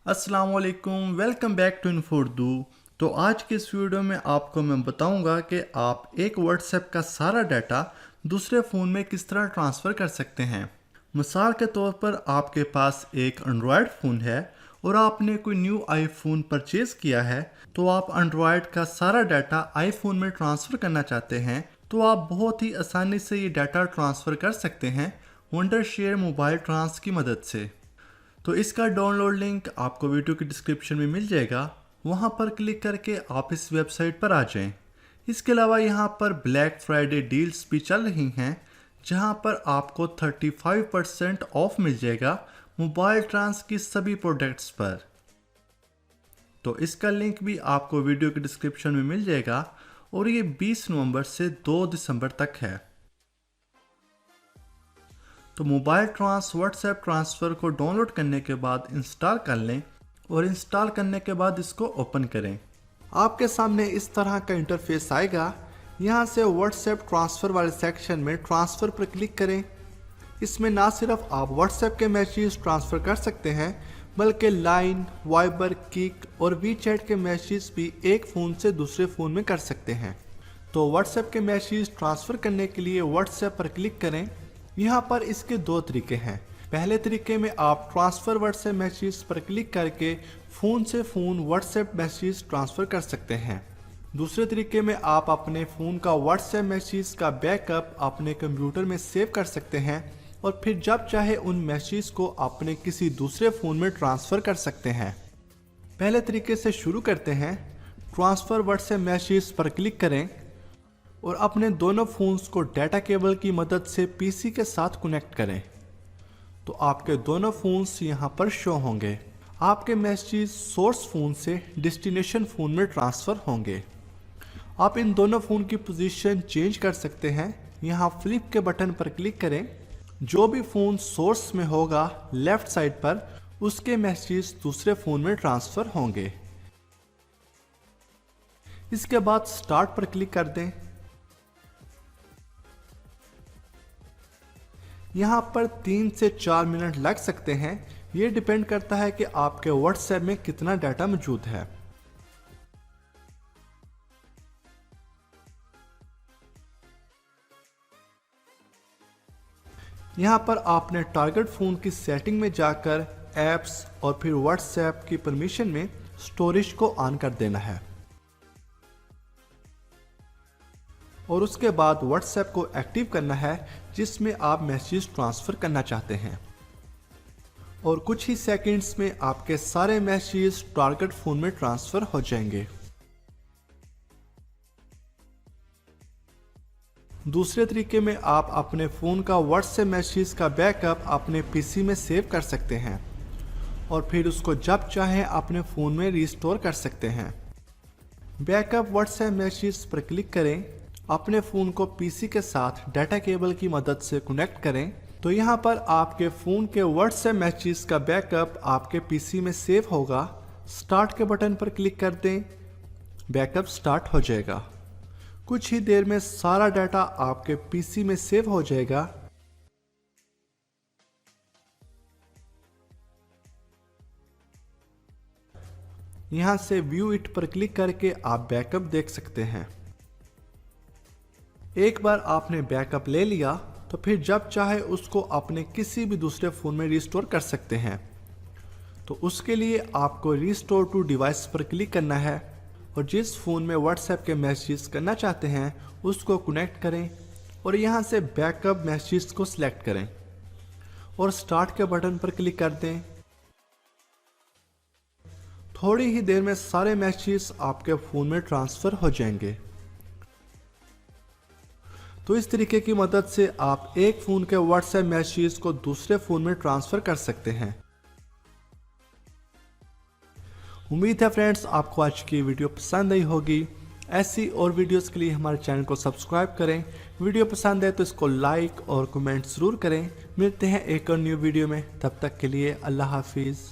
अस्सलाम वालेकुम, welcome back to इन्फोर्दू। तो आज के इस वीडियो में आपको मैं बताऊंगा कि आप एक व्हाट्सएप का सारा डाटा दूसरे फ़ोन में किस तरह ट्रांसफ़र कर सकते हैं। मिसाल के तौर पर आपके पास एक एंड्रॉयड फ़ोन है और आपने कोई न्यू आईफोन परचेज़ किया है, तो आप एंड्रॉयड का सारा डाटा आईफोन में ट्रांसफ़र करना चाहते हैं, तो आप बहुत ही आसानी से ये डाटा ट्रांसफ़र कर सकते हैं वंडरशेयर मोबाइल ट्रांस की मदद से। तो इसका डाउनलोड लिंक आपको वीडियो की डिस्क्रिप्शन में मिल जाएगा, वहाँ पर क्लिक करके आप इस वेबसाइट पर आ जाएं। इसके अलावा यहाँ पर ब्लैक फ्राइडे डील्स भी चल रही हैं, जहाँ पर आपको 35% ऑफ मिल जाएगा मोबाइल ट्रांस की सभी प्रोडक्ट्स पर। तो इसका लिंक भी आपको वीडियो की डिस्क्रिप्शन में मिल जाएगा और ये 20 नवंबर से 2 दिसंबर तक है। तो मोबाइल ट्रांस व्हाट्सएप ट्रांसफ़र को डाउनलोड करने के बाद इंस्टॉल कर लें और इंस्टॉल करने के बाद इसको ओपन करें। आपके सामने इस तरह का इंटरफेस आएगा। यहाँ से व्हाट्सएप ट्रांसफ़र वाले सेक्शन में ट्रांसफ़र पर क्लिक करें। इसमें ना सिर्फ आप व्हाट्सएप के मैसेज ट्रांसफ़र कर सकते हैं, बल्कि लाइन, वाइबर, किक और वीचैट के मैसेज भी एक फ़ोन से दूसरे फ़ोन में कर सकते हैं। तो व्हाट्सएप के मैसेज ट्रांसफ़र करने के लिए व्हाट्सएप पर क्लिक करें। यहाँ पर इसके दो तरीके हैं। पहले तरीके में आप ट्रांसफ़र व्हाट्सएप मैसेज पर क्लिक करके फ़ोन से फ़ोन व्हाट्सएप मैसेज ट्रांसफ़र कर सकते हैं। दूसरे तरीके में आप अपने फ़ोन का व्हाट्सएप मैसेज का बैकअप अपने कंप्यूटर में सेव कर सकते हैं और फिर जब चाहे उन मैसेज को अपने किसी दूसरे फ़ोन में ट्रांसफ़र कर सकते हैं। पहले तरीके से शुरू करते हैं। ट्रांसफ़र व्हाट्सएप मैसेज पर क्लिक करें और अपने दोनों फ़ोन्स को डाटा केबल की मदद से पीसी के साथ कनेक्ट करें। तो आपके दोनों फ़ोन्स यहाँ पर शो होंगे। आपके मैसेज सोर्स फ़ोन से डेस्टिनेशन फ़ोन में ट्रांसफ़र होंगे। आप इन दोनों फ़ोन की पोजीशन चेंज कर सकते हैं। यहाँ फ्लिप के बटन पर क्लिक करें। जो भी फ़ोन सोर्स में होगा लेफ़्ट साइड पर, उसके मैसेज दूसरे फ़ोन में ट्रांसफ़र होंगे। इसके बाद स्टार्ट पर क्लिक कर दें। यहाँ पर 3 से 4 मिनट लग सकते हैं। ये डिपेंड करता है कि आपके व्हाट्सएप में कितना डाटा मौजूद है। यहाँ पर आपने टारगेट फ़ोन की सेटिंग में जाकर ऐप्स और फिर व्हाट्सएप की परमिशन में स्टोरेज को ऑन कर देना है और उसके बाद व्हाट्सएप को एक्टिव करना है जिसमें आप मैसेज ट्रांसफ़र करना चाहते हैं। और कुछ ही सेकंड्स में आपके सारे मैसेज टारगेट फ़ोन में ट्रांसफ़र हो जाएंगे। दूसरे तरीके में आप अपने फ़ोन का व्हाट्सएप मैसेज का बैकअप अपने पीसी में सेव कर सकते हैं और फिर उसको जब चाहें अपने फ़ोन में रिस्टोर कर सकते हैं। बैकअप व्हाट्सएप मैसेज पर क्लिक करें। अपने फ़ोन को पीसी के साथ डाटा केबल की मदद से कनेक्ट करें। तो यहाँ पर आपके फ़ोन के व्हाट्सएप मैसेज का बैकअप आपके पीसी में सेव होगा। स्टार्ट के बटन पर क्लिक कर दें। बैकअप स्टार्ट हो जाएगा। कुछ ही देर में सारा डाटा आपके पीसी में सेव हो जाएगा। यहाँ से व्यू इट पर क्लिक करके आप बैकअप देख सकते हैं। एक बार आपने बैकअप ले लिया तो फिर जब चाहे उसको अपने किसी भी दूसरे फ़ोन में रिस्टोर कर सकते हैं। तो उसके लिए आपको रिस्टोर टू डिवाइस पर क्लिक करना है और जिस फ़ोन में व्हाट्सएप के मैसेज करना चाहते हैं उसको कनेक्ट करें और यहाँ से बैकअप मैसेज को सिलेक्ट करें और स्टार्ट के बटन पर क्लिक कर दें। थोड़ी ही देर में सारे मैसेज आपके फ़ोन में ट्रांसफ़र हो जाएंगे। तो इस तरीके की मदद से आप एक फ़ोन के व्हाट्सएप मैसेज को दूसरे फ़ोन में ट्रांसफ़र कर सकते हैं। उम्मीद है फ्रेंड्स आपको आज की वीडियो पसंद आई होगी। ऐसी और वीडियोस के लिए हमारे चैनल को सब्सक्राइब करें। वीडियो पसंद है तो इसको लाइक और कमेंट ज़रूर करें। मिलते हैं एक और न्यू वीडियो में, तब तक के लिए अल्लाह हाफिज़।